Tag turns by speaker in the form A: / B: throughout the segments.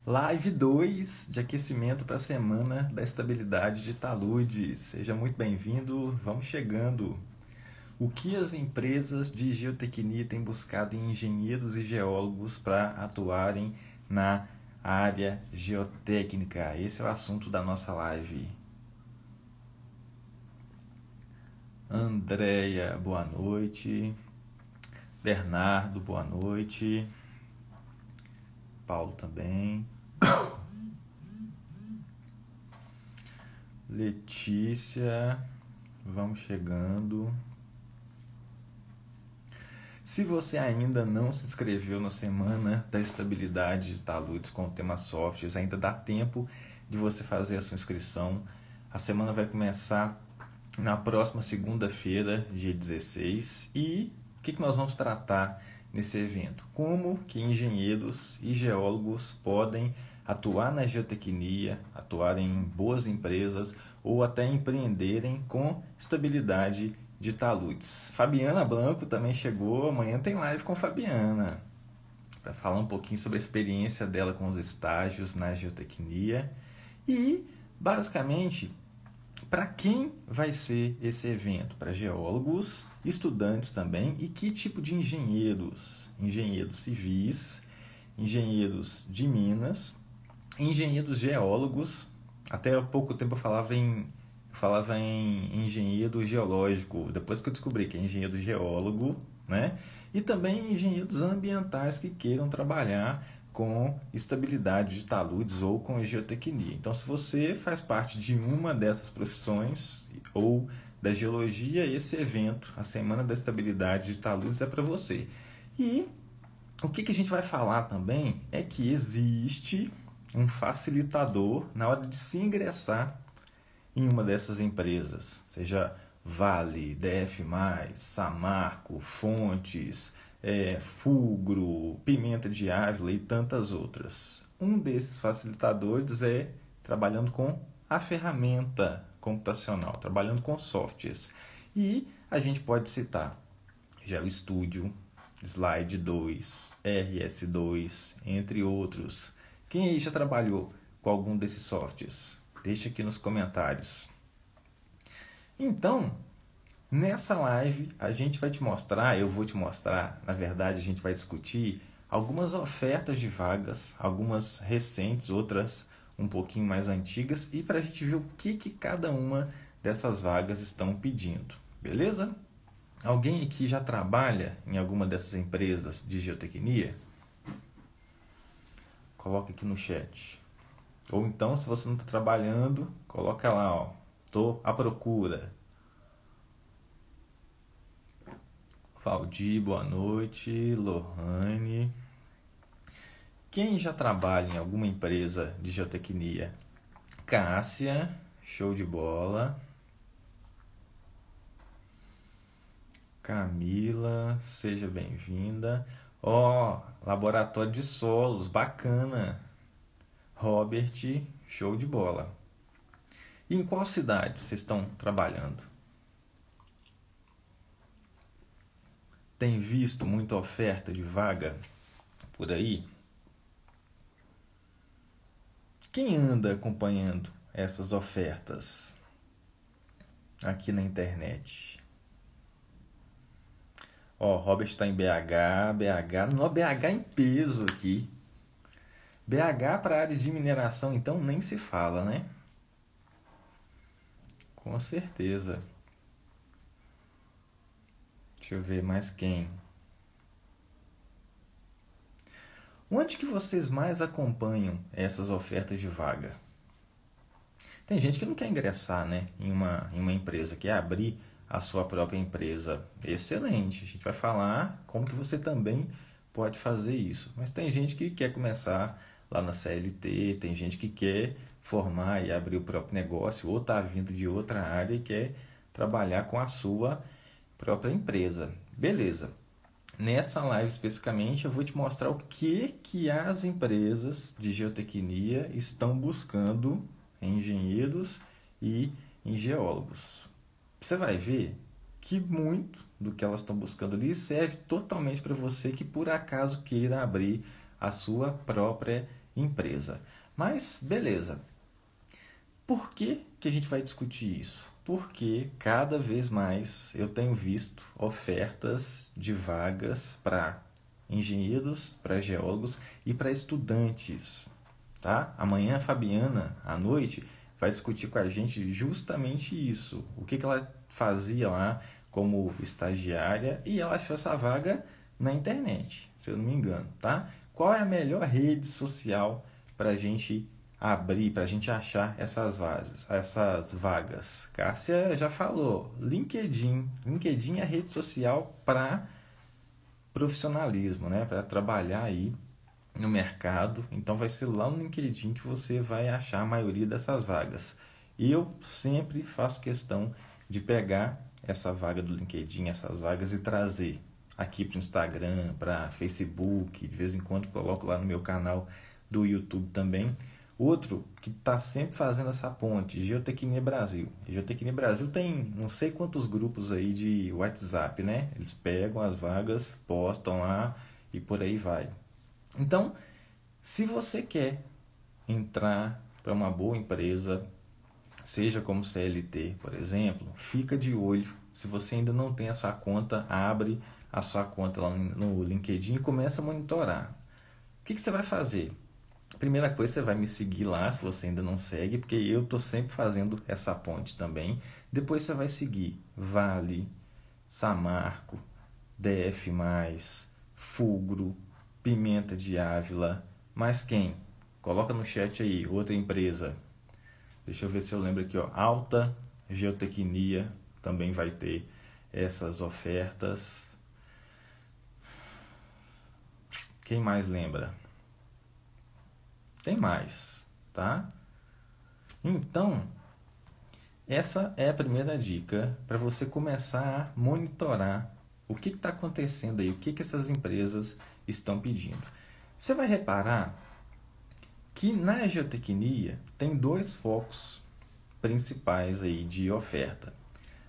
A: Live 2 de aquecimento para a Semana da Estabilidade de Talude. Seja muito bem-vindo, vamos chegando. O que as empresas de geotecnia têm buscado em engenheiros e geólogos para atuarem na área geotécnica? Esse é o assunto da nossa live. Andréia, boa noite. Bernardo, boa noite. Paulo também. Letícia, vamos chegando. Se você ainda não se inscreveu na Semana da Estabilidade de Taludes com o tema softwares, ainda dá tempo de você fazer a sua inscrição. A semana vai começar na próxima segunda-feira, dia 16. E o que nós vamos tratar nesse evento? Como que engenheiros e geólogos podem atuar na geotecnia, atuar em boas empresas ou até empreenderem com estabilidade de taludes. Fabiana Blanco também chegou, amanhã tem live com Fabiana, para falar um pouquinho sobre a experiência dela com os estágios na geotecnia e, basicamente, para quem vai ser esse evento? Para geólogos, estudantes também e que tipo de engenheiros? Engenheiros civis, engenheiros de minas, engenheiros geólogos. Até há pouco tempo eu falava em engenheiro geológico, depois que eu descobri que é engenheiro geólogo, né? E também engenheiros ambientais que queiram trabalhar com estabilidade de taludes ou com geotecnia. Então, se você faz parte de uma dessas profissões ou da geologia, esse evento, a Semana da Estabilidade de Taludes, é para você. E o que a gente vai falar também é que existe um facilitador na hora de se ingressar em uma dessas empresas, seja Vale, DF+, Samarco, Fontes, Fulgro, Pimenta de Ávila e tantas outras. Um desses facilitadores é trabalhando com a ferramenta computacional, trabalhando com softwares. E a gente pode citar GeoStudio, Slide 2, RS2, entre outros. Quem aí já trabalhou com algum desses softwares? Deixa aqui nos comentários. Então, nessa live eu vou te mostrar, na verdade a gente vai discutir algumas ofertas de vagas, algumas recentes, outras um pouquinho mais antigas, e para a gente ver o que cada uma dessas vagas estão pedindo, beleza? Alguém aqui já trabalha em alguma dessas empresas de geotecnia? Coloca aqui no chat. Ou então, se você não está trabalhando, coloca lá, ó, tô à procura. Valdir, boa noite. Lohane. Quem já trabalha em alguma empresa de geotecnia? Cássia, show de bola. Camila, seja bem-vinda. Ó, laboratório de solos, bacana. Robert, show de bola. E em qual cidade vocês estão trabalhando? Tem visto muita oferta de vaga por aí? Quem anda acompanhando essas ofertas aqui na internet? Ó, Robert está em BH em peso aqui. BH para a área de mineração, então, nem se fala, né? Com certeza. Deixa eu ver mais quem. Onde que vocês mais acompanham essas ofertas de vaga? Tem gente que não quer ingressar, né, em uma empresa, quer abrir a sua própria empresa. Excelente. A gente vai falar como que você também pode fazer isso. Mas tem gente que quer começar lá na CLT, tem gente que quer formar e abrir o próprio negócio, ou está vindo de outra área e quer trabalhar com a sua própria empresa. Beleza. Nessa live especificamente eu vou te mostrar o que as empresas de geotecnia estão buscando em engenheiros e em geólogos. Você vai ver que muito do que elas estão buscando ali serve totalmente para você que por acaso queira abrir a sua própria empresa. Mas, beleza. Por que que a gente vai discutir isso? Porque cada vez mais eu tenho visto ofertas de vagas para engenheiros, para geólogos e para estudantes, tá? Amanhã a Fabiana, à noite, vai discutir com a gente justamente isso. O que que ela fazia lá como estagiária e ela achou essa vaga na internet, se eu não me engano, tá? Qual é a melhor rede social para a gente abrir, para a gente achar essas vagas? Cássia já falou, LinkedIn. LinkedIn é a rede social para profissionalismo, né? Para trabalhar aí no mercado. Então vai ser lá no LinkedIn que você vai achar a maioria dessas vagas. E eu sempre faço questão de pegar essa vaga do LinkedIn, essas vagas e trazer aqui para o Instagram, para Facebook, de vez em quando coloco lá no meu canal do YouTube também. Outro que está sempre fazendo essa ponte, Geotecnia Brasil. Geotecnia Brasil tem não sei quantos grupos aí de WhatsApp, né? Eles pegam as vagas, postam lá e por aí vai. Então, se você quer entrar para uma boa empresa, seja como CLT, por exemplo, fica de olho. Se você ainda não tem a sua conta, abre a sua conta lá no LinkedIn e começa a monitorar. O que você vai fazer? Primeira coisa, você vai me seguir lá, se você ainda não segue, porque eu estou sempre fazendo essa ponte também. Depois você vai seguir Vale, Samarco, DF+, Fulgro, Pimenta de Ávila, mais quem? Coloca no chat aí, outra empresa. Deixa eu ver se eu lembro aqui, ó. Alta Geotecnia também vai ter essas ofertas. Quem mais lembra? Tem mais, tá? Então, essa é a primeira dica para você começar a monitorar o que está acontecendo aí, o que essas empresas estão pedindo. Você vai reparar que na geotecnia tem dois focos principais aí de oferta.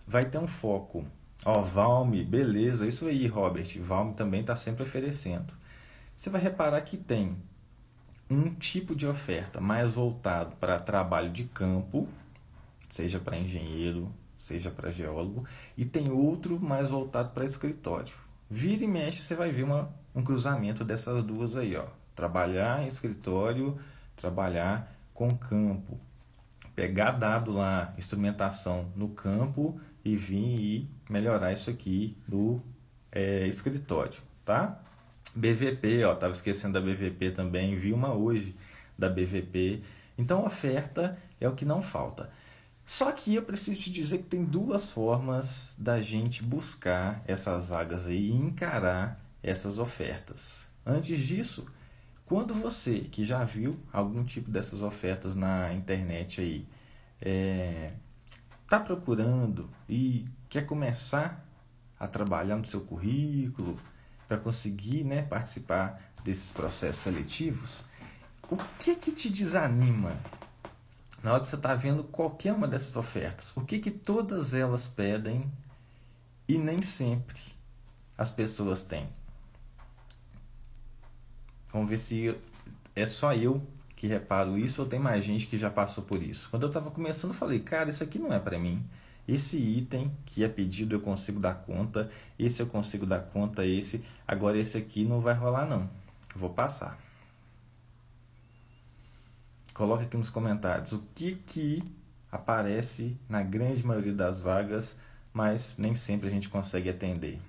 A: Vai ter um foco, ó, Valme, beleza, isso aí, Robert, Valme também está sempre oferecendo. Você vai reparar que tem um tipo de oferta mais voltado para trabalho de campo, seja para engenheiro, seja para geólogo, e tem outro mais voltado para escritório. Vira e mexe, você vai ver um cruzamento dessas duas aí, ó. Trabalhar em escritório, trabalhar com campo. Pegar dado lá, instrumentação no campo e vir e melhorar isso aqui do escritório, tá? BVP, ó, tava esquecendo da BVP também, vi uma hoje da BVP. Então, oferta é o que não falta. Só que eu preciso te dizer que tem duas formas da gente buscar essas vagas aí e encarar essas ofertas. Antes disso, quando você que já viu algum tipo dessas ofertas na internet aí, está procurando e quer começar a trabalhar no seu currículo para conseguir, né, participar desses processos seletivos, o que te desanima na hora que você está vendo qualquer uma dessas ofertas? O que todas elas pedem e nem sempre as pessoas têm? Vamos ver se é só eu que reparo isso ou tem mais gente que já passou por isso. Quando eu estava começando, eu falei, cara, isso aqui não é para mim. Esse item que é pedido eu consigo dar conta, esse eu consigo dar conta, agora esse aqui não vai rolar não, vou passar. Coloca aqui nos comentários o que aparece na grande maioria das vagas, mas nem sempre a gente consegue atender.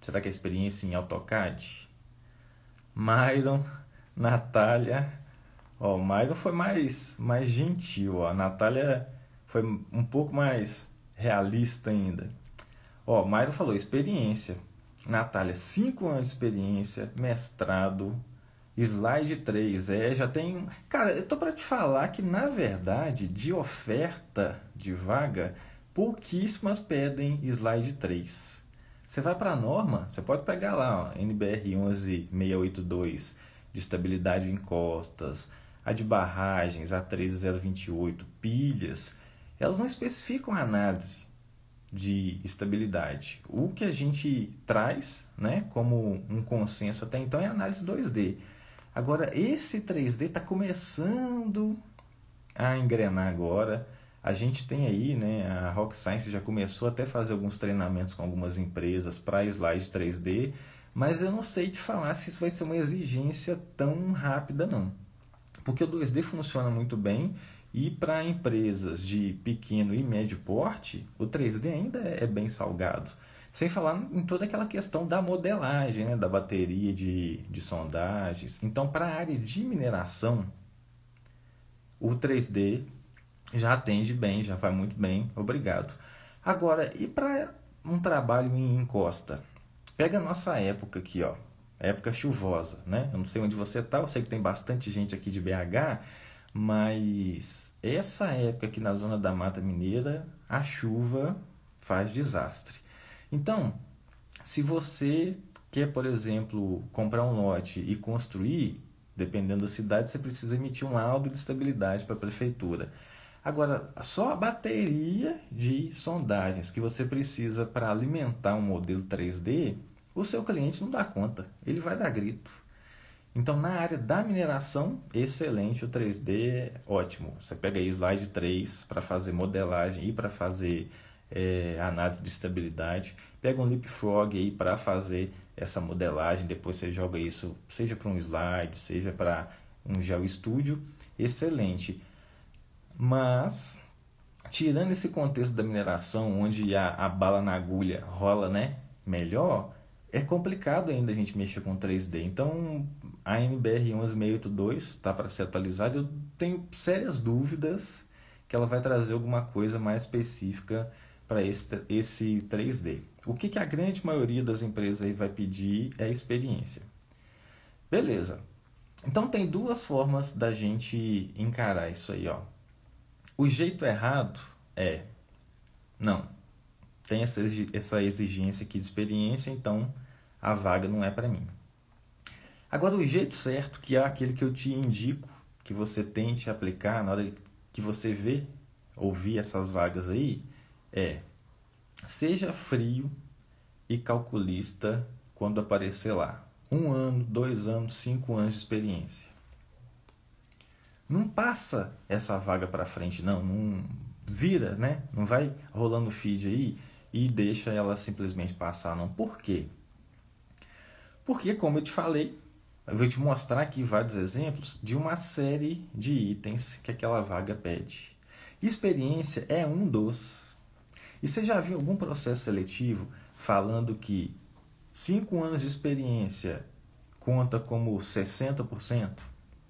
A: Será que é experiência em AutoCAD? Myron, Natália, ó, o Myron foi mais gentil, ó. A Natália foi um pouco mais realista ainda. Ó, Myron falou experiência. Natália, 5 anos de experiência, mestrado, slide 3, já tem... Cara, eu tô para te falar que, na verdade, de oferta de vaga, pouquíssimas pedem slide 3. Você vai para a norma, você pode pegar lá, ó, NBR 11682, de estabilidade de encostas, a de barragens, a 13028, pilhas, elas não especificam a análise de estabilidade. O que a gente traz, né, como um consenso até então é a análise 2D. Agora, esse 3D está começando a engrenar agora. A gente tem aí, né, a Rock Science já começou até a fazer alguns treinamentos com algumas empresas para slide 3D, mas eu não sei te falar se isso vai ser uma exigência tão rápida, não. Porque o 2D funciona muito bem e para empresas de pequeno e médio porte, o 3D ainda é bem salgado. Sem falar em toda aquela questão da modelagem, né, da bateria de sondagens. Então, para a área de mineração, o 3D já atende bem, já vai muito bem, obrigado. Agora, e para um trabalho em encosta? Pega a nossa época aqui, ó, época chuvosa, né? Eu não sei onde você está, eu sei que tem bastante gente aqui de BH, mas essa época aqui na zona da Mata Mineira, a chuva faz desastre. Então, se você quer, por exemplo, comprar um lote e construir, dependendo da cidade, você precisa emitir um laudo de estabilidade para a prefeitura. Agora, só a bateria de sondagens que você precisa para alimentar um modelo 3D, o seu cliente não dá conta, ele vai dar grito. Então, na área da mineração, excelente, o 3D é ótimo. Você pega aí slide 3 para fazer modelagem e para fazer análise de estabilidade. Pega um Leapfrog aí para fazer essa modelagem, depois você joga isso, seja para um slide, seja para um GeoStudio, excelente. Mas, tirando esse contexto da mineração, onde a bala na agulha rola, né, melhor, é complicado ainda a gente mexer com 3D. Então, a NBR 11.682 está para ser atualizada. Eu tenho sérias dúvidas que ela vai trazer alguma coisa mais específica para esse 3D. O que a grande maioria das empresas aí vai pedir é experiência. Beleza. Então, tem duas formas da gente encarar isso aí, ó. O jeito errado é, não, tem essa exigência aqui de experiência, então a vaga não é para mim. Agora, o jeito certo, que é aquele que eu te indico, que você tente aplicar na hora que você ouvir essas vagas aí, seja frio e calculista quando aparecer lá. 1 ano, 2 anos, 5 anos de experiência. Não passa essa vaga para frente, não vira, né? Não vai rolando o feed aí e deixa ela simplesmente passar, não. Por quê? Porque, como eu te falei, eu vou te mostrar aqui vários exemplos de uma série de itens que aquela vaga pede. Experiência é um dos. E você já viu algum processo seletivo falando que 5 anos de experiência conta como 60%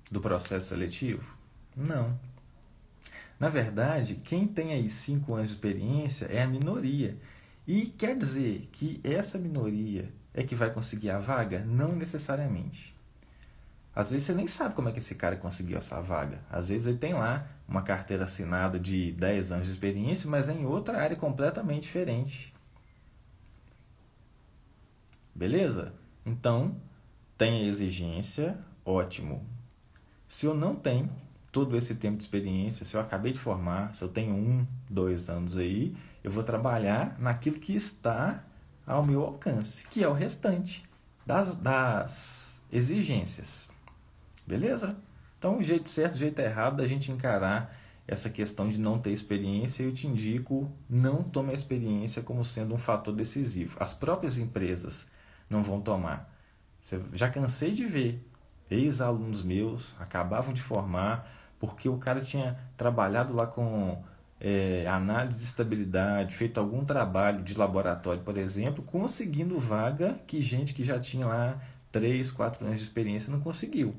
A: do processo seletivo? Não. Na verdade, quem tem aí 5 anos de experiência é a minoria. E quer dizer que essa minoria é que vai conseguir a vaga? Não necessariamente. Às vezes você nem sabe como é que esse cara conseguiu essa vaga. Às vezes ele tem lá uma carteira assinada de 10 anos de experiência, mas é em outra área completamente diferente. Beleza? Então, tem a exigência, ótimo. Se eu não tenho todo esse tempo de experiência, se eu acabei de formar, se eu tenho 1, 2 anos aí, eu vou trabalhar naquilo que está ao meu alcance, que é o restante das exigências. Beleza? Então, o jeito certo, o jeito errado da gente encarar essa questão de não ter experiência, eu te indico, não tome a experiência como sendo um fator decisivo. As próprias empresas não vão tomar. Já cansei de ver ex-alunos meus acabavam de formar porque o cara tinha trabalhado lá com análise de estabilidade, feito algum trabalho de laboratório, por exemplo, conseguindo vaga que gente que já tinha lá 3, 4 anos de experiência não conseguiu.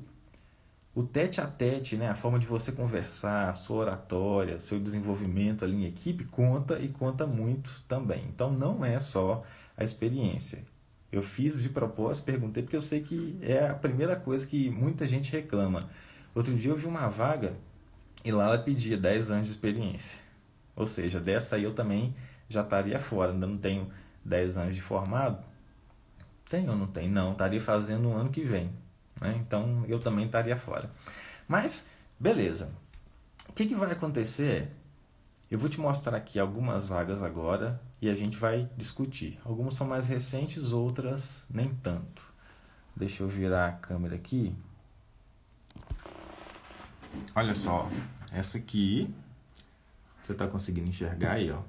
A: O tete a tete, né, a forma de você conversar, a sua oratória, seu desenvolvimento ali em equipe conta e conta muito também. Então não é só a experiência. Eu fiz de propósito, perguntei, porque eu sei que é a primeira coisa que muita gente reclama. Outro dia eu vi uma vaga e lá ela pedia 10 anos de experiência. Ou seja, dessa aí eu também já estaria fora. Ainda não tenho 10 anos de formado. Tenho ou não tenho? Não, estaria fazendo no ano que vem. Né? Então eu também estaria fora. Mas, beleza. O que vai acontecer? Eu vou te mostrar aqui algumas vagas agora e a gente vai discutir. Algumas são mais recentes, outras nem tanto. Deixa eu virar a câmera aqui. Olha só, essa aqui, você está conseguindo enxergar aí, ó.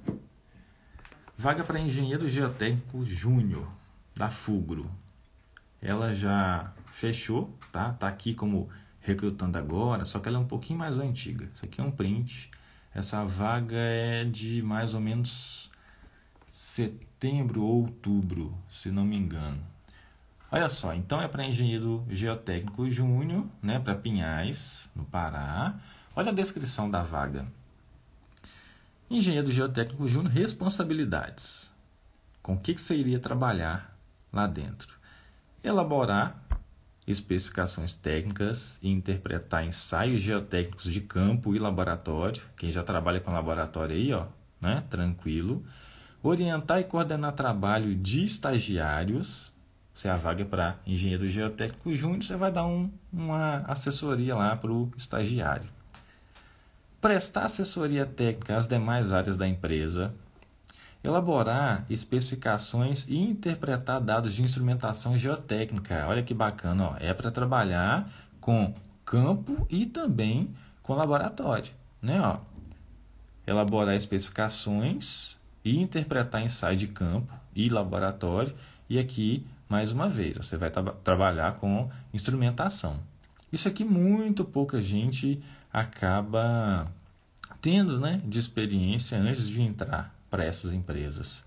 A: Vaga para engenheiro geotécnico júnior, da Fugro. Ela já fechou, tá? Tá aqui como recrutando agora, só que ela é um pouquinho mais antiga. Isso aqui é um print. Essa vaga é de mais ou menos setembro ou outubro, se não me engano. Olha só, então é para engenheiro geotécnico júnior, né, para Pinhais, no Pará. Olha a descrição da vaga. Engenheiro geotécnico júnior, responsabilidades. Com o que você iria trabalhar lá dentro? Elaborar especificações técnicas e interpretar ensaios geotécnicos de campo e laboratório. Quem já trabalha com laboratório aí, ó, né, tranquilo. Orientar e coordenar trabalho de estagiários. Se a vaga é para engenheiro geotécnico júnior, você vai dar uma assessoria lá para o estagiário. Prestar assessoria técnica às demais áreas da empresa. Elaborar especificações e interpretar dados de instrumentação geotécnica. Olha que bacana, ó. É para trabalhar com campo e também com laboratório, né, ó. Elaborar especificações e interpretar ensaio de campo e laboratório. E aqui, mais uma vez, você vai trabalhar com instrumentação. Isso aqui muito pouca gente acaba tendo, né, de experiência antes de entrar para essas empresas.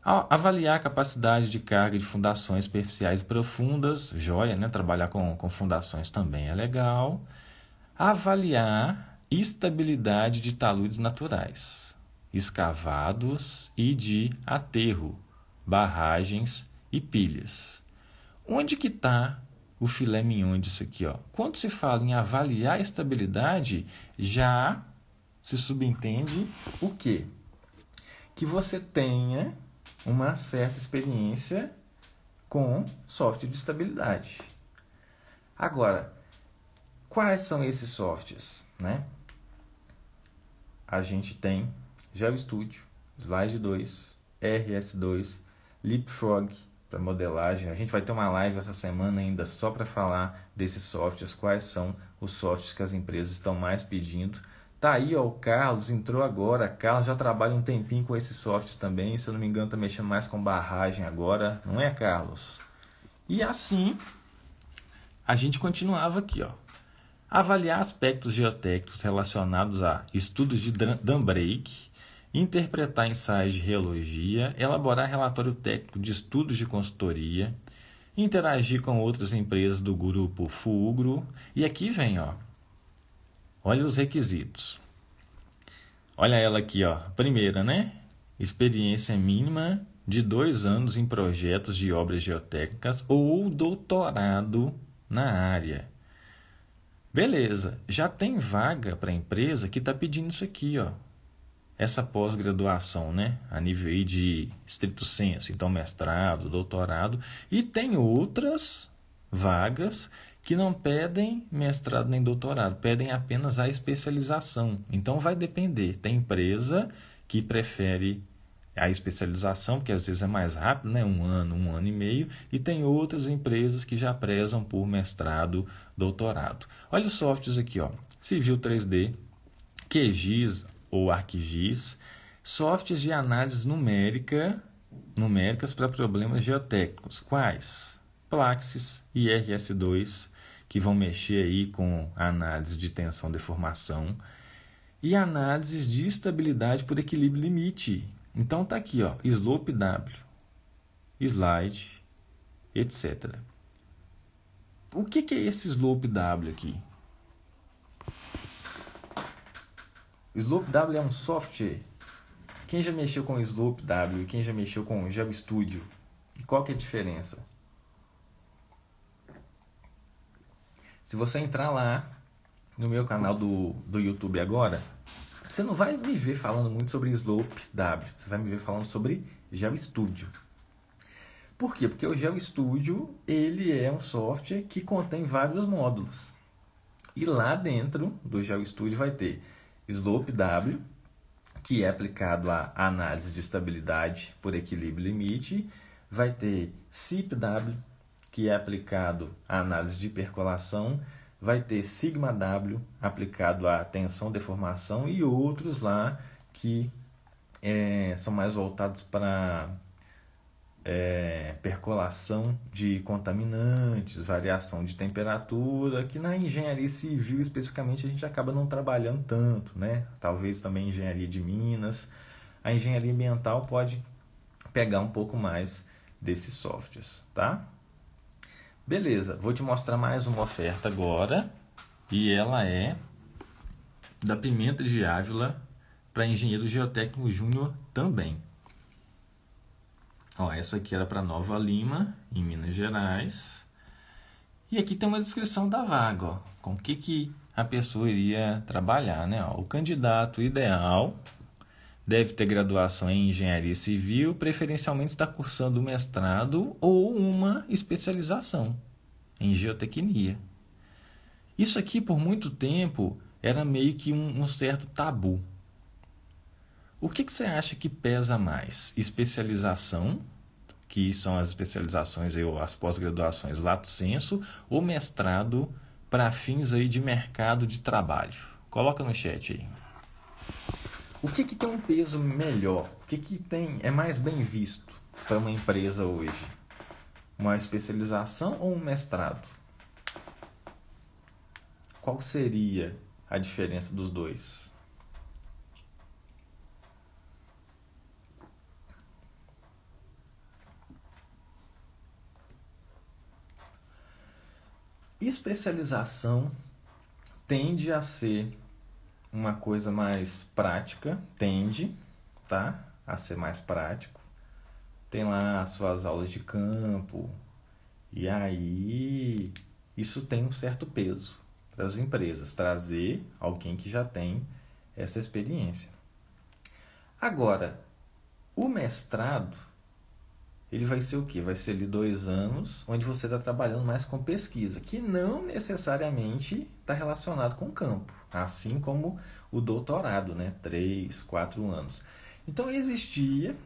A: Avaliar a capacidade de carga de fundações superficiais e profundas, joia, né? Trabalhar com fundações também é legal. Avaliar estabilidade de taludes naturais, escavados e de aterro, barragens e pilhas. Onde que está o filé mignon disso aqui, ó? Quando se fala em avaliar a estabilidade, já se subentende o quê? Que você tenha uma certa experiência com software de estabilidade. Agora, quais são esses softwares, né? A gente tem GeoStudio, Slide 2, RS2, Leapfrog para modelagem. A gente vai ter uma live essa semana ainda só para falar desses softwares, quais são os softwares que as empresas estão mais pedindo. Tá aí, ó, o Carlos entrou agora. Carlos já trabalha um tempinho com esses softwares também. Se eu não me engano, está mexendo mais com barragem agora. Não é, Carlos? E assim, a gente continuava aqui, ó. Avaliar aspectos geotécnicos relacionados a estudos de dam break, interpretar ensaios de reologia, elaborar relatório técnico de estudos de consultoria, interagir com outras empresas do grupo Fugro. E aqui vem, ó. Olha os requisitos. Olha ela aqui, ó. Primeira, né? Experiência mínima de 2 anos em projetos de obras geotécnicas ou doutorado na área. Beleza. Já tem vaga para a empresa que está pedindo isso aqui, ó. Essa pós-graduação, né? A nível aí de estrito sensu. Então, mestrado, doutorado. E tem outras vagas que não pedem mestrado nem doutorado, pedem apenas a especialização. Então vai depender. Tem empresa que prefere a especialização, porque às vezes é mais rápido, né? 1 ano e meio, e tem outras empresas que já prezam por mestrado, doutorado. Olha os softwares aqui, ó. Civil 3D, QGIS ou ArcGIS, softwares de análise numéricas para problemas geotécnicos. Quais? Plaxis e RS2, que vão mexer aí com a análise de tensão e deformação, e análises de estabilidade por equilíbrio limite. Então tá aqui, ó, Slope W, Slide, etc. O que é esse Slope W aqui? Slope W é um software. Quem já mexeu com Slope W e quem já mexeu com o GeoStudio? E qual que é a diferença? Se você entrar lá no meu canal do YouTube agora, você não vai me ver falando muito sobre Slope W. Você vai me ver falando sobre GeoStudio. Por quê? Porque o GeoStudio ele é um software que contém vários módulos. E lá dentro do GeoStudio vai ter Slope W, que é aplicado à análise de estabilidade por equilíbrio limite. Vai ter SIP W, que é aplicado à análise de percolação. vai ter Sigma W aplicado à tensão, deformação e outros lá que são mais voltados para percolação de contaminantes, variação de temperatura, que na engenharia civil especificamente a gente acaba não trabalhando tanto, né? Talvez também engenharia de minas. A engenharia ambiental pode pegar um pouco mais desses softwares, tá? Beleza, vou te mostrar mais uma oferta agora, e ela é da Pimenta de Ávila para engenheiro geotécnico júnior também. Ó, essa aqui era para Nova Lima, em Minas Gerais. E aqui tem uma descrição da vaga, ó, com o que a pessoa iria trabalhar, né? Ó, o candidato ideal deve ter graduação em engenharia civil, preferencialmente estar cursando um mestrado ou uma especialização em geotecnia. Isso aqui, por muito tempo, era meio que um certo tabu. O que você acha que pesa mais? Especialização, que são as especializações ou as pós-graduações lato sensu, ou mestrado para fins aí de mercado de trabalho? Coloca no chat aí. O que tem um peso melhor? O que é mais bem visto para uma empresa hoje? Uma especialização ou um mestrado? Qual seria a diferença dos dois? Especialização tende a ser uma coisa mais prática, tá? A ser mais prático. Tem lá as suas aulas de campo, e aí isso tem um certo peso para as empresas, trazer alguém que já tem essa experiência. Agora, o mestrado, ele vai ser o quê? Vai ser ali 2 anos, onde você está trabalhando mais com pesquisa, que não necessariamente está relacionado com o campo, assim como o doutorado, né? 3, 4 anos. Então, existia,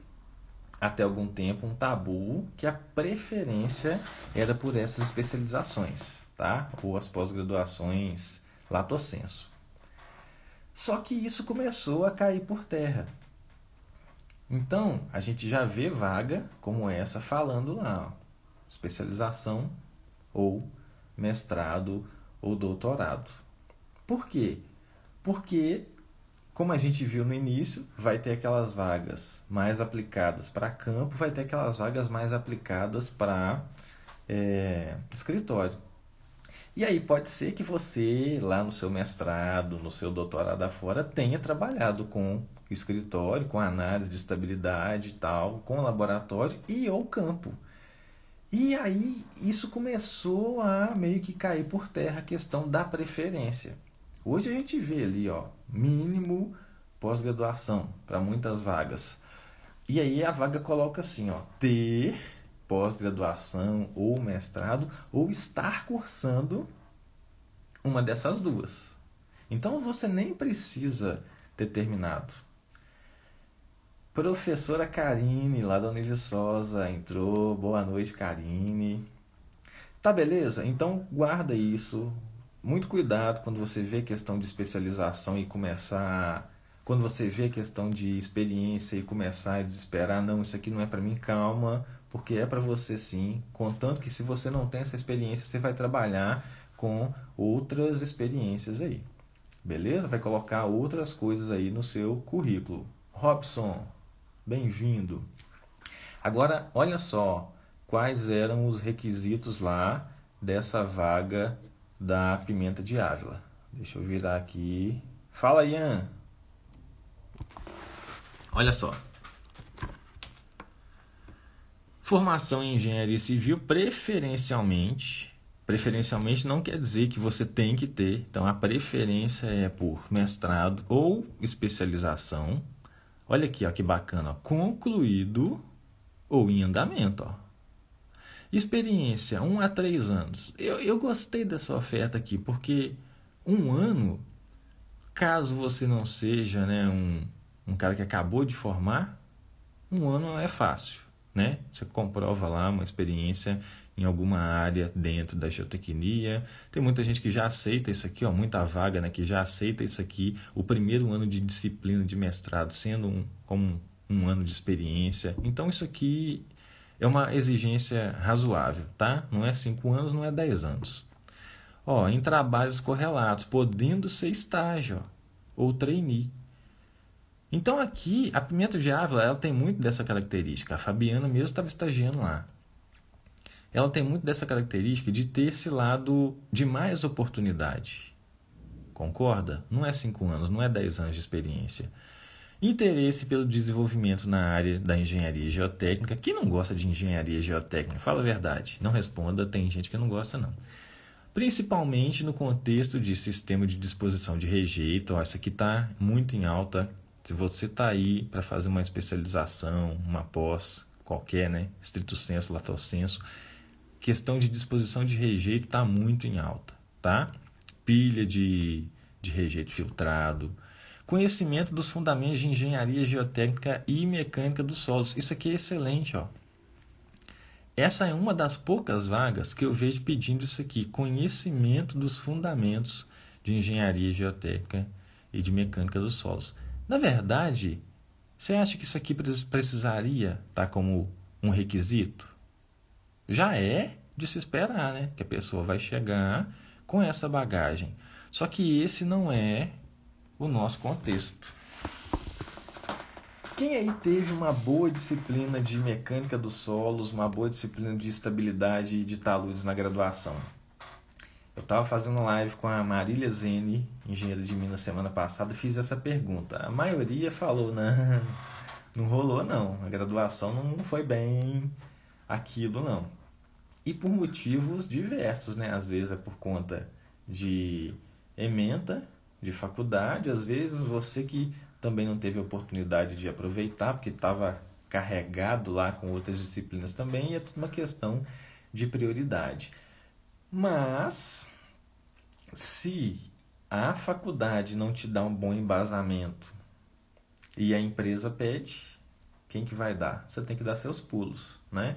A: até algum tempo, um tabu que a preferência era por essas especializações, tá? Ou as pós-graduações lato sensu. Só que isso começou a cair por terra. Então, a gente já vê vaga como essa falando lá, ó, especialização ou mestrado ou doutorado. Por quê? Porque, como a gente viu no início, vai ter aquelas vagas mais aplicadas para campo, vai ter aquelas vagas mais aplicadas para escritório. E aí pode ser que você, lá no seu mestrado, no seu doutorado afora, tenha trabalhado com escritório, com análise de estabilidade e tal, com laboratório e ou campo. E aí isso começou a meio que cair por terra a questão da preferência. Hoje a gente vê ali, ó, mínimo pós-graduação para muitas vagas. E aí a vaga coloca assim, ó, ter pós-graduação ou mestrado ou estar cursando uma dessas duas. Então você nem precisa ter terminado. Professora Karine, lá da Univiçosa, entrou. Boa noite, Karine. Tá, beleza? Então guarda isso. Muito cuidado quando você vê questão de especialização e começar... Quando você vê questão de experiência e começar a desesperar, não, isso aqui não é para mim, calma, porque é para você sim. Contanto que se você não tem essa experiência, você vai trabalhar com outras experiências aí. Beleza? Vai colocar outras coisas aí no seu currículo. Robson, bem-vindo. Agora, olha só quais eram os requisitos lá dessa vaga da Pimenta de Ávila. Deixa eu virar aqui. Fala, Ian. Olha só. Formação em engenharia civil, preferencialmente não quer dizer que você tem que ter. Então, a preferência é por mestrado ou especialização. Olha aqui, ó, que bacana. Ó. Concluído ou em andamento. Ó. Experiência, 1 a 3 anos. Eu gostei dessa oferta aqui, porque 1 ano, caso você não seja, né, um cara que acabou de formar, 1 ano é fácil, né? Você comprova lá uma experiência em alguma área dentro da geotecnia. Tem muita gente que já aceita isso aqui, muita vaga, né, que já aceita isso aqui, o primeiro ano de disciplina de mestrado sendo como um ano de experiência. Então isso aqui é uma exigência razoável, tá? Não é 5 anos, não é 10 anos. Em trabalhos correlatos, podendo ser estágio, ou trainee. Então aqui, a Pimenta de Ávila, ela tem muito dessa característica. A Fabiana mesmo estava estagiando lá. Ela tem muito dessa característica de ter esse lado de mais oportunidade. Concorda? Não é 5 anos, não é 10 anos de experiência. Interesse pelo desenvolvimento na área da engenharia geotécnica. Quem não gosta de engenharia geotécnica? Fala a verdade. Não responda, tem gente que não gosta não. Principalmente no contexto de sistema de disposição de rejeito. Isso aqui está muito em alta. Se você está aí para fazer uma especialização, uma pós qualquer, né? Stricto sensu, lato sensu, questão de disposição de rejeito está muito em alta, tá? Pilha de rejeito filtrado, conhecimento dos fundamentos de engenharia geotécnica e mecânica dos solos. Isso aqui é excelente, Essa é uma das poucas vagas que eu vejo pedindo isso aqui, conhecimento dos fundamentos de engenharia geotécnica e de mecânica dos solos. Na verdade, você acha que isso aqui precisaria estar como um requisito? Já é de se esperar, né? Que a pessoa vai chegar com essa bagagem. Só que esse não é o nosso contexto. Quem aí teve uma boa disciplina de mecânica dos solos, uma boa disciplina de estabilidade de taludes na graduação? Eu estava fazendo live com a Marília Zene, engenheira de Minas, semana passada, e fiz essa pergunta. A maioria falou, não rolou não, a graduação não foi bem aquilo não. E por motivos diversos, né? Às vezes é por conta de ementa, de faculdade, às vezes você que também não teve a oportunidade de aproveitar, porque estava carregado lá com outras disciplinas também, e é tudo uma questão de prioridade. Mas, se a faculdade não te dá um bom embasamento e a empresa pede, quem que vai dar? Você tem que dar seus pulos, né?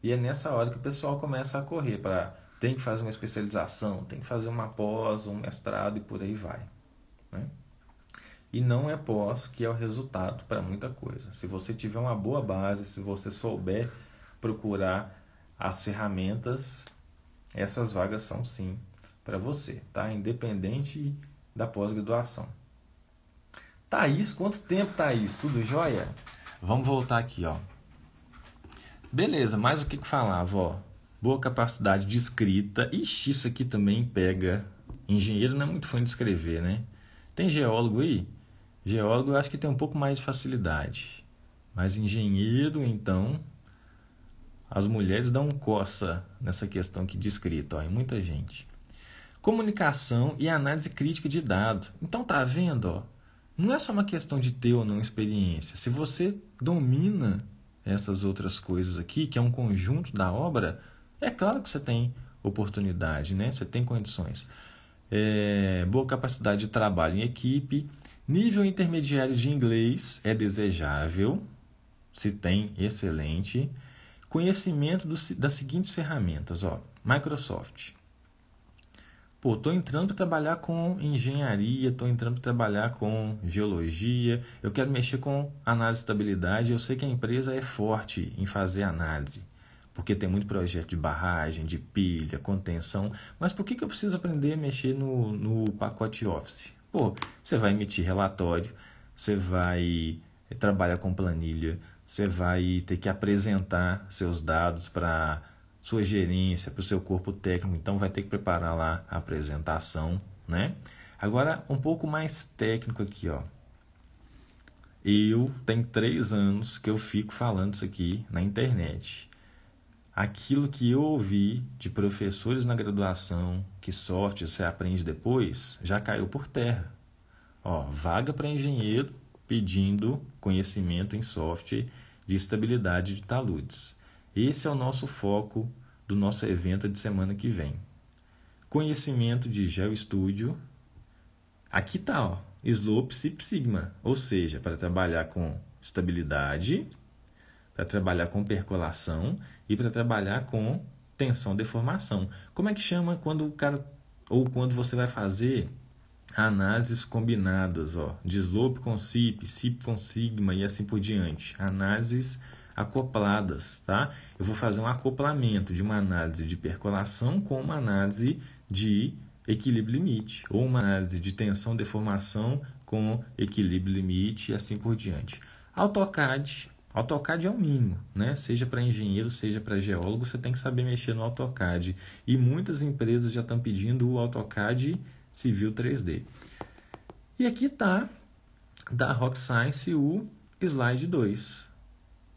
A: E é nessa hora que o pessoal começa a correr para tem que fazer uma especialização, tem que fazer uma pós, um mestrado e por aí vai, né? E não é pós que é o resultado para muita coisa. Se você tiver uma boa base, se você souber procurar as ferramentas, essas vagas são sim para você, tá? Independente da pós-graduação. Thaís, quanto tempo, Thaís? Tudo jóia? Vamos voltar aqui, Beleza, mais o que falava, Boa capacidade de escrita. Ixi, isso aqui também pega. Engenheiro não é muito fã de escrever, né? Tem geólogo aí? Geólogo eu acho que tem um pouco mais de facilidade. Mas engenheiro, então, as mulheres dão coça nessa questão aqui de escrita, em muita gente. Comunicação e análise crítica de dados. Então, tá vendo, Não é só uma questão de ter ou não experiência. Se você domina essas outras coisas aqui, que é um conjunto da obra, é claro que você tem oportunidade, né? Você tem condições. Boa capacidade de trabalho em equipe. Nível intermediário de inglês é desejável. Se tem, excelente. Conhecimento das seguintes ferramentas. Microsoft. Estou entrando para trabalhar com engenharia, estou entrando para trabalhar com geologia, eu quero mexer com análise de estabilidade. Eu sei que a empresa é forte em fazer análise, porque tem muito projeto de barragem, de pilha, contenção. Mas por que eu preciso aprender a mexer no pacote Office? Você vai emitir relatório, você vai trabalhar com planilha, você vai ter que apresentar seus dados para sua gerência, para o seu corpo técnico, então vai ter que preparar lá a apresentação, né? Agora, um pouco mais técnico aqui, Eu tenho 3 anos que eu fico falando isso aqui na internet. Aquilo que eu ouvi de professores na graduação, que software você aprende depois, já caiu por terra. Vaga para engenheiro pedindo conhecimento em software de estabilidade de taludes. Esse é o nosso foco do nosso evento de semana que vem. Conhecimento de GeoStudio. Aqui está, Slope Six Sigma, ou seja, para trabalhar com estabilidade, para trabalhar com percolação e para trabalhar com tensão, deformação. Como é que chama quando o cara, ou quando você vai fazer análises combinadas, de slope com SIP, SIP com sigma e assim por diante. Análises acopladas, tá? Eu vou fazer um acoplamento de uma análise de percolação com uma análise de equilíbrio limite, ou uma análise de tensão, deformação com equilíbrio limite e assim por diante. AutoCAD é o mínimo, né? Seja para engenheiro, seja para geólogo, você tem que saber mexer no AutoCAD. E muitas empresas já estão pedindo o AutoCAD Civil 3D. E aqui está, da Rock Science, o slide 2.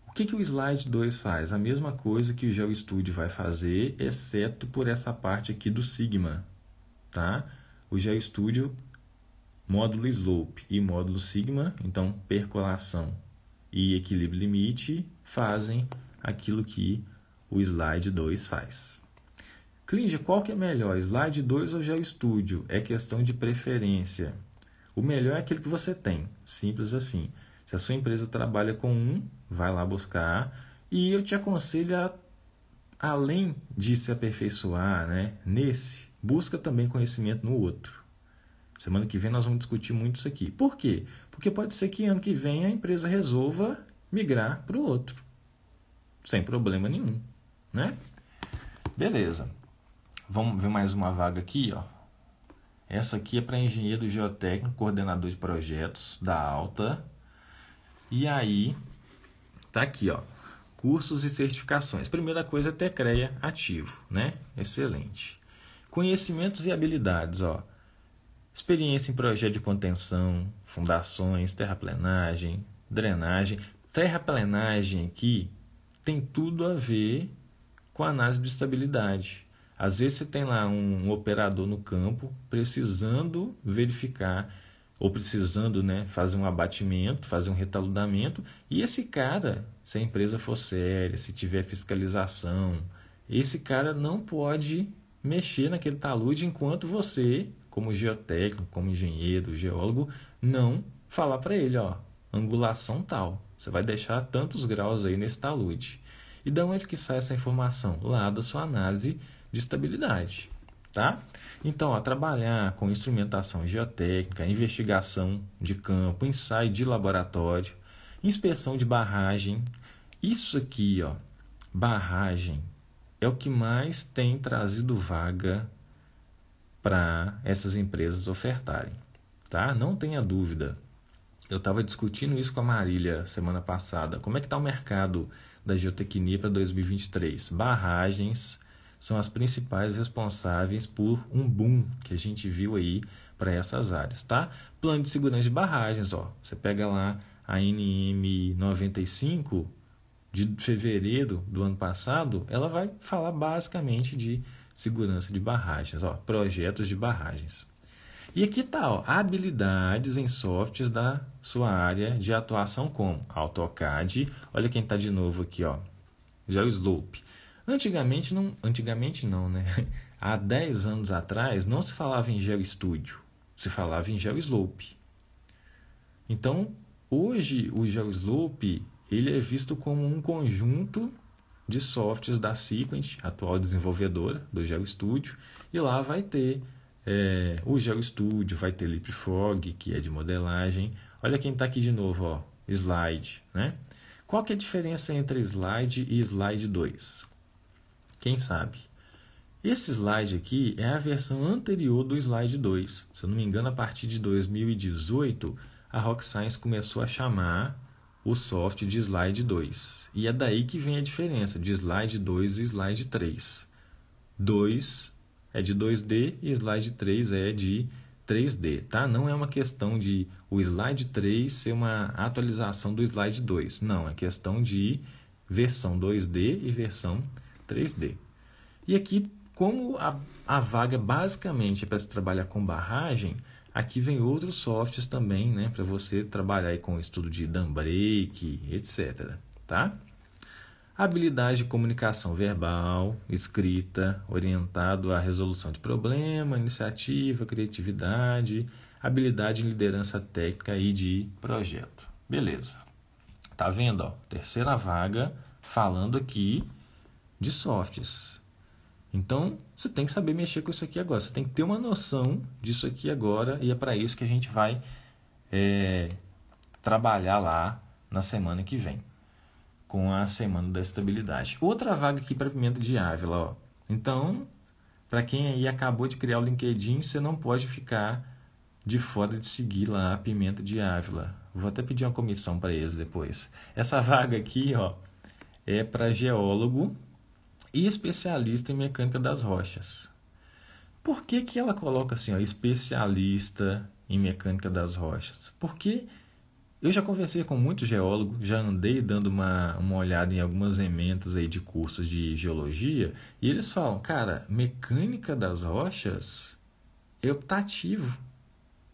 A: O que o slide 2 faz? A mesma coisa que o GeoStudio vai fazer, exceto por essa parte aqui do Sigma. Tá? O GeoStudio, módulo Slope e módulo Sigma, então percolação e equilíbrio limite, fazem aquilo que o slide 2 faz. Clinge, qual que é melhor, slide 2 ou GeoStudio? É questão de preferência. O melhor é aquele que você tem, simples assim. Se a sua empresa trabalha com um, vai lá buscar. E eu te aconselho a, além de se aperfeiçoar, né, nesse, busca também conhecimento no outro. Semana que vem nós vamos discutir muito isso aqui. Por quê? Porque pode ser que ano que vem a empresa resolva migrar para o outro. Sem problema nenhum, né? Beleza. Vamos ver mais uma vaga aqui, ó. Essa aqui é para engenheiro geotécnico, coordenador de projetos da Alta. E aí, tá aqui, ó. Cursos e certificações. Primeira coisa é ter CREA ativo, né? Excelente. Conhecimentos e habilidades, ó. Experiência em projeto de contenção, fundações, terraplenagem, drenagem. Terraplenagem aqui tem tudo a ver com análise de estabilidade. Às vezes você tem lá um operador no campo precisando verificar ou precisando, né, fazer um abatimento, fazer um retaludamento, e esse cara, se a empresa for séria, se tiver fiscalização, esse cara não pode mexer naquele talude enquanto você, como geotécnico, como engenheiro, geólogo, não falar para ele, ó, angulação tal, você vai deixar tantos graus aí nesse talude. E de onde que sai essa informação? Lá da sua análise de estabilidade, tá? Então, ó, trabalhar com instrumentação geotécnica, investigação de campo, ensaio de laboratório, inspeção de barragem. Isso aqui, ó, barragem, é o que mais tem trazido vaga para essas empresas ofertarem, tá? Não tenha dúvida. Eu estava discutindo isso com a Marília semana passada. Como é que está o mercado da geotecnia para 2023? Barragens são as principais responsáveis por um boom que a gente viu aí para essas áreas, tá? Plano de segurança de barragens, ó. Você pega lá a NM 95 de fevereiro do ano passado, ela vai falar basicamente de segurança de barragens, ó, projetos de barragens. E aqui tá, ó, habilidades em softwares da sua área de atuação como AutoCAD. Olha quem tá de novo aqui, ó. GeoSlope. Antigamente não, né? Há 10 anos atrás não se falava em GeoStudio, se falava em GeoSlope. Então, hoje o GeoSlope ele é visto como um conjunto de softwares da Sequent, atual desenvolvedora do GeoStudio, e lá vai ter o GeoStudio, vai ter Leapfrog, que é de modelagem. Olha quem está aqui de novo, ó, Slide, né? Qual que é a diferença entre Slide e Slide 2? Quem sabe? Esse slide aqui é a versão anterior do Slide 2. Se eu não me engano, a partir de 2018, a Rock Science começou a chamar o software de Slide 2. E é daí que vem a diferença de Slide 2 e Slide 3. 2 é de 2D e Slide 3 é de 3D, tá? Não é uma questão de o Slide 3 ser uma atualização do Slide 2. Não, é questão de versão 2D e versão 3D. E aqui, como a vaga basicamente é para se trabalhar com barragem, aqui vem outros softwares também, né, para você trabalhar aí com estudo de dam break, etc. Tá? Habilidade de comunicação verbal, escrita, orientado à resolução de problema, iniciativa, criatividade, habilidade em liderança técnica e de projeto. Beleza. Tá vendo? Ó? Terceira vaga falando aqui de softwares. Então, você tem que saber mexer com isso aqui agora. Você tem que ter uma noção disso aqui agora e é para isso que a gente vai trabalhar lá na semana que vem, com a Semana da Estabilidade. Outra vaga aqui para Pimenta de Ávila. Ó. Então, para quem aí acabou de criar o LinkedIn, você não pode ficar de fora de seguir lá a Pimenta de Ávila. Vou até pedir uma comissão para eles depois. Essa vaga aqui, ó, é para geólogo e especialista em mecânica das rochas. Por que que ela coloca assim, ó, especialista em mecânica das rochas? Porque eu já conversei com muitos geólogos, já andei dando uma olhada em algumas ementas aí de cursos de geologia, e eles falam, cara, mecânica das rochas é optativo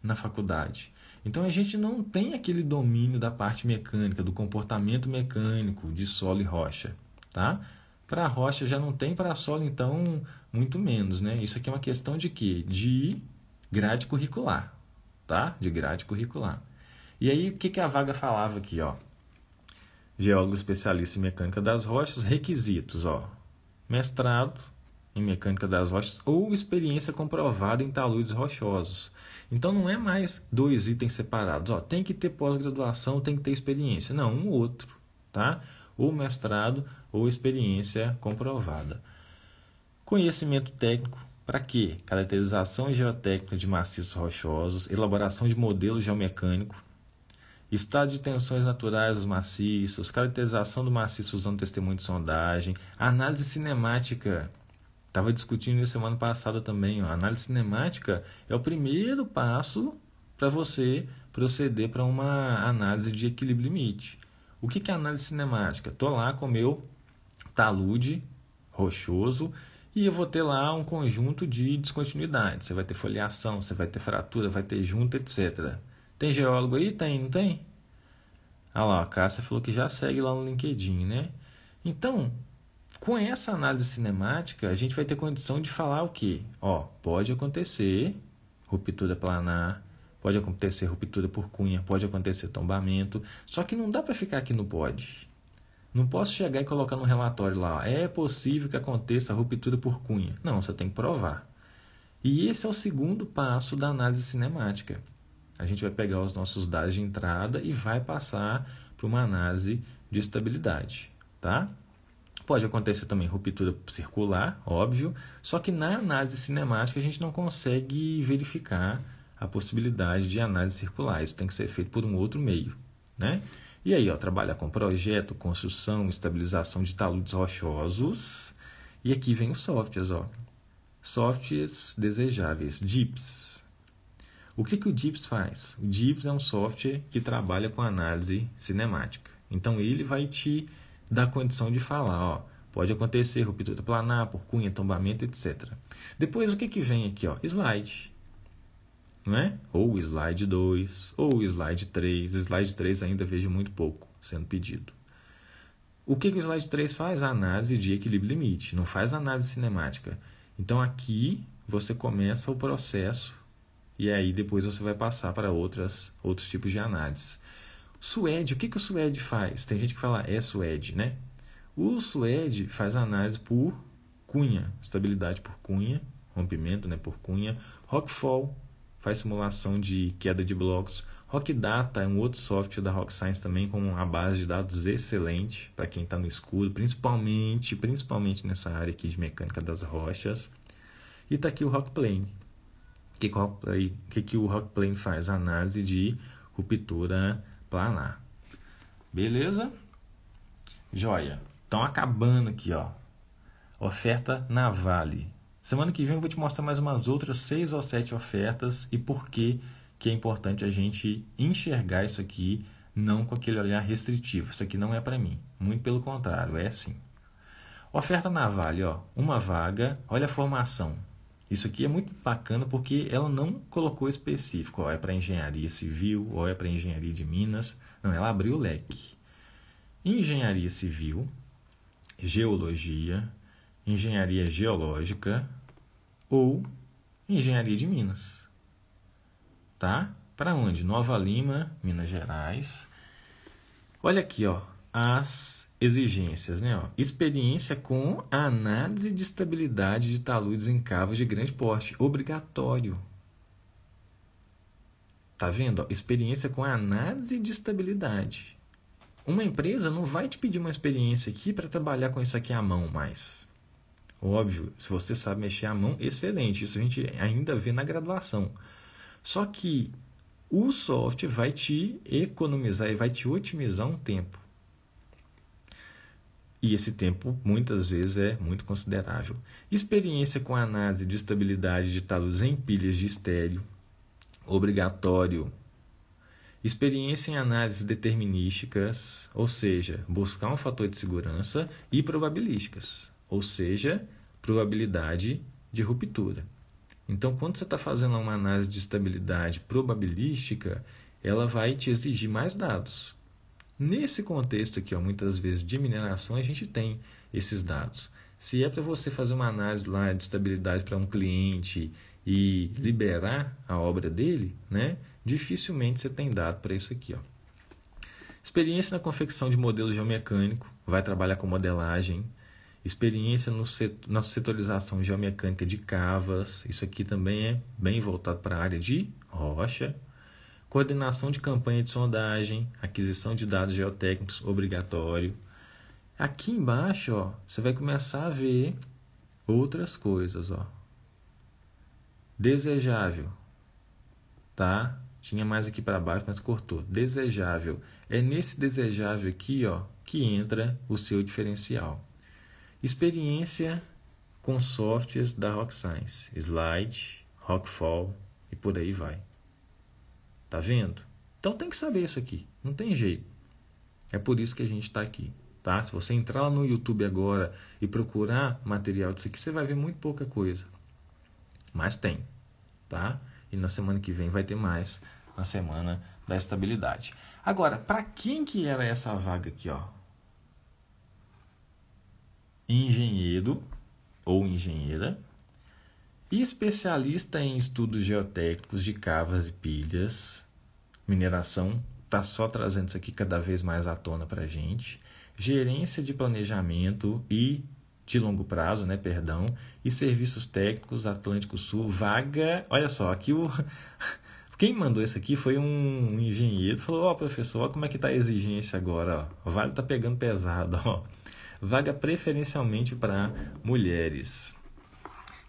A: na faculdade. Então a gente não tem aquele domínio da parte mecânica, do comportamento mecânico de solo e rocha, tá? Para rocha já não tem, para solo então muito menos, né? Isso aqui é uma questão de quê? De grade curricular, tá? De grade curricular. E aí o que a vaga falava aqui, ó? Geólogo especialista em mecânica das rochas, requisitos, ó. Mestrado em mecânica das rochas ou experiência comprovada em taludes rochosos. Então não é mais 2 itens separados, ó, tem que ter pós-graduação, tem que ter experiência. Não, um ou outro, tá? Ou mestrado ou experiência comprovada. Conhecimento técnico, para quê? Caracterização geotécnica de maciços rochosos, elaboração de modelo geomecânico, estado de tensões naturais dos maciços, caracterização do maciço usando testemunho de sondagem, análise cinemática. Estava discutindo isso semana passada também. Ó. A análise cinemática é o primeiro passo para você proceder para uma análise de equilíbrio limite. O que é análise cinemática? Estou lá com o meu talude rochoso e eu vou ter lá um conjunto de descontinuidades. Você vai ter foliação, você vai ter fratura, vai ter junta, etc. Tem geólogo aí? Tem, não tem? Ah lá, a Cássia falou que já segue lá no LinkedIn, né? Então, com essa análise cinemática, a gente vai ter condição de falar o quê? Ó, pode acontecer ruptura planar, pode acontecer ruptura por cunha, pode acontecer tombamento, só que não dá para ficar aqui no pode. Não posso chegar e colocar no relatório lá, ó, é possível que aconteça ruptura por cunha. Não, você tem que provar. E esse é o segundo passo da análise cinemática. A gente vai pegar os nossos dados de entrada e vai passar para uma análise de estabilidade, tá? Pode acontecer também ruptura circular, óbvio, só que na análise cinemática a gente não consegue verificar a possibilidade de análise circular. Isso tem que ser feito por um outro meio, né? E aí, ó, trabalha com projeto, construção, estabilização de taludes rochosos. E aqui vem os softwares, ó. Softwares desejáveis, DIPS. O que o DIPS faz? O DIPS é um software que trabalha com análise cinemática. Então, ele vai te dar condição de falar, ó, pode acontecer ruptura planar, por cunha, tombamento, etc. Depois, o que vem aqui? Ó? Slide. Não é? Ou slide 2, ou slide 3. Slide 3 ainda vejo muito pouco sendo pedido. O que o slide 3 faz? A análise de equilíbrio limite, não faz análise cinemática. Então, aqui você começa o processo e aí depois você vai passar para outros tipos de análise. SWED, o que o SWED faz? Tem gente que fala SWED, né? O SWED faz análise por cunha, estabilidade por cunha, rompimento, né, por cunha. Rockfall faz simulação de queda de blocos. Rockdata é um outro software da Rock Science também com uma base de dados excelente para quem está no escuro, principalmente nessa área aqui de mecânica das rochas. E está aqui o Rockplane. O que o Rockplane faz? Análise de ruptura planar. Beleza? Joia. Estão acabando aqui, ó. Oferta na Vale. Semana que vem eu vou te mostrar mais umas outras 6 ou 7 ofertas e por que é importante a gente enxergar isso aqui não com aquele olhar restritivo. Isso aqui não é para mim. Muito pelo contrário, é assim. Oferta na Vale, ó. Uma vaga. Olha a formação. Isso aqui é muito bacana porque ela não colocou específico, ó, é para engenharia civil ou é para engenharia de Minas. Não, ela abriu o leque. Engenharia civil, geologia, engenharia geológica ou engenharia de Minas. Tá? Para onde? Nova Lima, Minas Gerais. Olha aqui, ó, as exigências, né? Ó, experiência com a análise de estabilidade de taludes em cavos de grande porte. Obrigatório. Tá vendo? Ó, experiência com a análise de estabilidade. Uma empresa não vai te pedir uma experiência aqui para trabalhar com isso aqui à mão mais. Óbvio, se você sabe mexer à mão, excelente. Isso a gente ainda vê na graduação. Só que o software vai te economizar e vai te otimizar um tempo. E esse tempo, muitas vezes, é muito considerável. Experiência com análise de estabilidade de taludes em pilhas de estéreo. Obrigatório. Experiência em análises determinísticas, ou seja, buscar um fator de segurança, e probabilísticas, ou seja, probabilidade de ruptura. Então, quando você está fazendo uma análise de estabilidade probabilística, ela vai te exigir mais dados. Nesse contexto aqui, ó, muitas vezes de mineração, a gente tem esses dados. Se é para você fazer uma análise lá de estabilidade para um cliente e liberar a obra dele, né, dificilmente você tem dado para isso aqui. Ó. Experiência na confecção de modelo geomecânico, vai trabalhar com modelagem. Experiência na setorização geomecânica de cavas, isso aqui também é bem voltado para a área de rocha. Coordenação de campanha de sondagem, aquisição de dados geotécnicos, obrigatório. Aqui embaixo, ó, você vai começar a ver outras coisas. Ó. Desejável, tá? Tinha mais aqui para baixo, mas cortou. Desejável. É nesse desejável aqui, ó, que entra o seu diferencial. Experiência com softwares da Rock Science, Slide, Rockfall e por aí vai. Tá vendo? Então tem que saber isso aqui, não tem jeito. É por isso que a gente está aqui, tá? Se você entrar lá no YouTube agora e procurar material disso aqui, você vai ver muito pouca coisa. Mas tem, tá? E na semana que vem vai ter mais, na semana da estabilidade. Agora, para quem que era essa vaga aqui, ó? Engenheiro ou engenheira, especialista em estudos geotécnicos de cavas e pilhas, mineração, está só trazendo isso aqui cada vez mais à tona para a gente, gerência de planejamento e de longo prazo, né, perdão, e serviços técnicos Atlântico Sul, vaga, olha só, aqui quem mandou isso aqui foi um engenheiro, falou, ó, professor, olha como é que está a exigência agora, ó. O vale está pegando pesado, ó. Vaga preferencialmente para mulheres.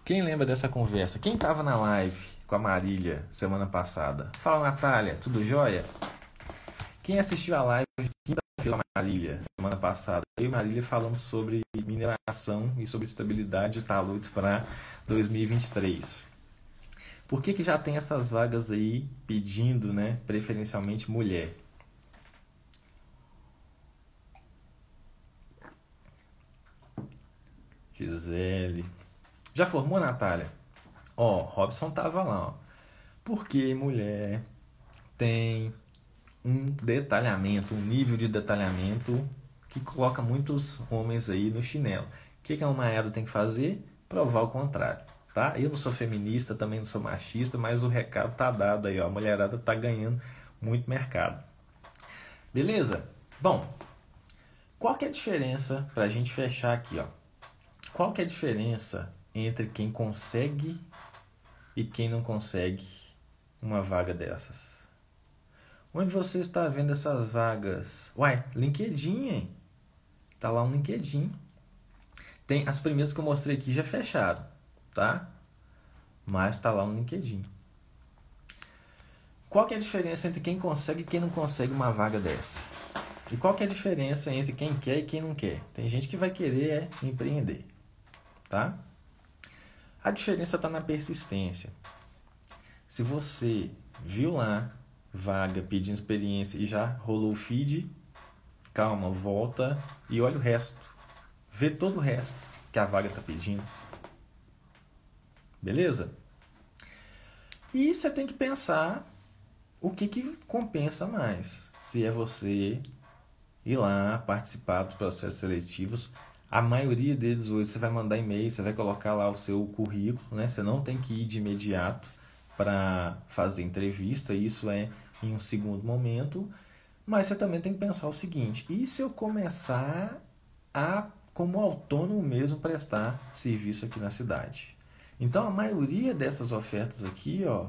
A: Quem lembra dessa conversa? Quem estava na live com a Marília semana passada? Fala, Natália, tudo jóia? Quem assistiu a live de quinta-feira com a Marília semana passada? Eu e a Marília falamos sobre mineração e sobre estabilidade de taludes para 2023. Por que já tem essas vagas aí pedindo, né, preferencialmente mulher? Gisele. Já formou, Natália? Ó, Robson tava lá, ó. Porque mulher tem um detalhamento, um nível de detalhamento que coloca muitos homens aí no chinelo. O que a mulherada tem que fazer? Provar o contrário, tá? Eu não sou feminista, também não sou machista, mas o recado tá dado aí, ó. A mulherada tá ganhando muito mercado. Beleza? Bom, qual que é a diferença pra gente fechar aqui, ó? Qual que é a diferença entre quem consegue e quem não consegue uma vaga dessas? Onde você está vendo essas vagas? Uai, LinkedIn, hein? Tá lá um LinkedIn. Tem as primeiras que eu mostrei aqui já fecharam, tá? Mas tá lá no LinkedIn. Qual que é a diferença entre quem consegue e quem não consegue uma vaga dessa? E qual que é a diferença entre quem quer e quem não quer? Tem gente que vai querer empreender, tá? A diferença está na persistência. Se você viu lá vaga pedindo experiência e já rolou o feed, calma, volta e olha o resto. Vê todo o resto que a vaga está pedindo. Beleza? E você tem que pensar o que compensa mais. Se é você ir lá participar dos processos seletivos. A maioria deles hoje você vai mandar e-mail, você vai colocar lá o seu currículo, né? Você não tem que ir de imediato para fazer entrevista, isso é em um segundo momento. Mas você também tem que pensar o seguinte: e se eu começar a, como autônomo mesmo, prestar serviço aqui na cidade? Então, a maioria dessas ofertas aqui, ó,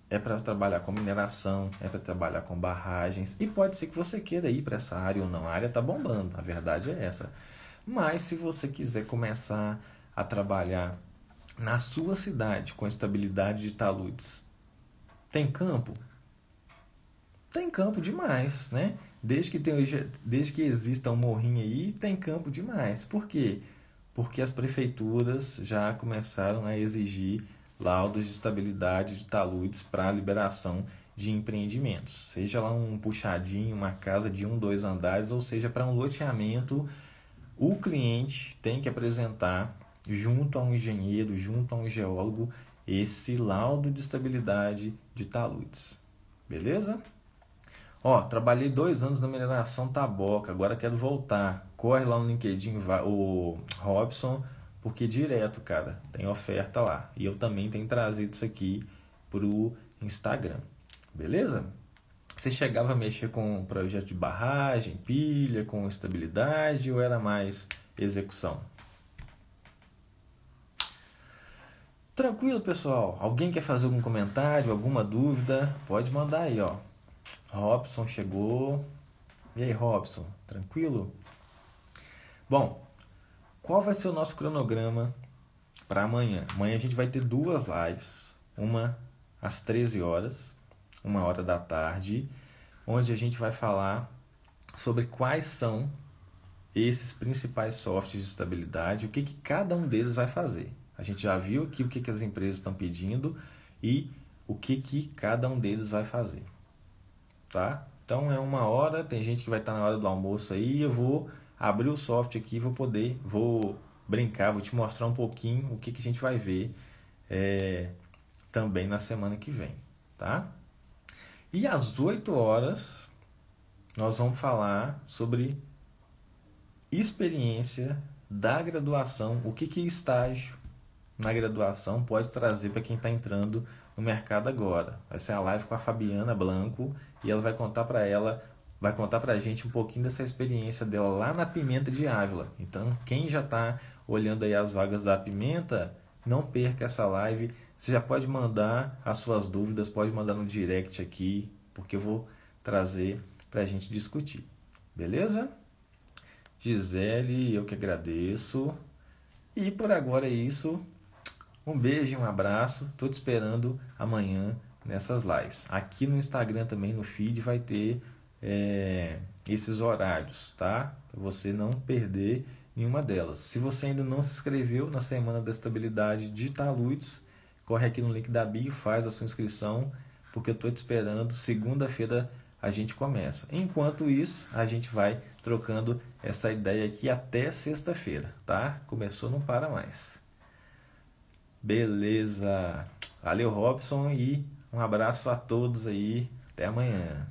A: é para trabalhar com mineração, é para trabalhar com barragens, e pode ser que você queira ir para essa área ou não. A área está bombando, a verdade é essa. Mas se você quiser começar a trabalhar na sua cidade com estabilidade de taludes, tem campo? Tem campo demais, né? Desde que exista um morrinho aí, tem campo demais. Por quê? Porque as prefeituras já começaram a exigir laudos de estabilidade de taludes para a liberação de empreendimentos. Seja lá um puxadinho, uma casa de 2 andares, ou seja, para um loteamento, o cliente tem que apresentar junto a um engenheiro, junto a um geólogo, esse laudo de estabilidade de taludes. Beleza? Ó, trabalhei 2 anos na mineração Taboca, agora quero voltar. Corre lá no LinkedIn, o Robson, porque direto, cara, tem oferta lá. E eu também tenho trazido isso aqui pro Instagram. Beleza? Você chegava a mexer com projeto de barragem, pilha, com estabilidade ou era mais execução? Tranquilo, pessoal? Alguém quer fazer algum comentário, alguma dúvida? Pode mandar aí, ó. Robson chegou. E aí, Robson? Tranquilo? Bom, qual vai ser o nosso cronograma para amanhã? Amanhã a gente vai ter 2 lives. Uma às 13 horas, 1h da tarde, onde a gente vai falar sobre quais são esses principais softwares de estabilidade, o que cada um deles vai fazer. A gente já viu aqui o que as empresas estão pedindo e o que cada um deles vai fazer. Tá? Então é 1h, tem gente que vai estar na hora do almoço aí, eu vou abrir o software aqui, vou brincar, vou te mostrar um pouquinho o que a gente vai ver também na semana que vem, tá? E às 8h nós vamos falar sobre experiência da graduação, o que estágio na graduação pode trazer para quem está entrando no mercado agora. Vai ser a live com a Fabiana Blanco e ela vai contar para a gente um pouquinho dessa experiência dela lá na Pimenta de Ávila. Então, quem já está olhando aí as vagas da Pimenta, não perca essa live. Você já pode mandar as suas dúvidas, pode mandar no direct aqui, porque eu vou trazer para a gente discutir. Beleza? Gisele, eu que agradeço. E por agora é isso. Um beijo e um abraço. Estou te esperando amanhã nessas lives. Aqui no Instagram também, no feed, vai ter esses horários, tá? Para você não perder nenhuma delas. Se você ainda não se inscreveu na Semana da Estabilidade de Taludes, corre aqui no link da bio, faz a sua inscrição, porque eu estou te esperando. Segunda-feira a gente começa. Enquanto isso, a gente vai trocando essa ideia aqui até sexta-feira, tá? Começou, não para mais. Beleza. Valeu, Robson, e um abraço a todos aí. Até amanhã.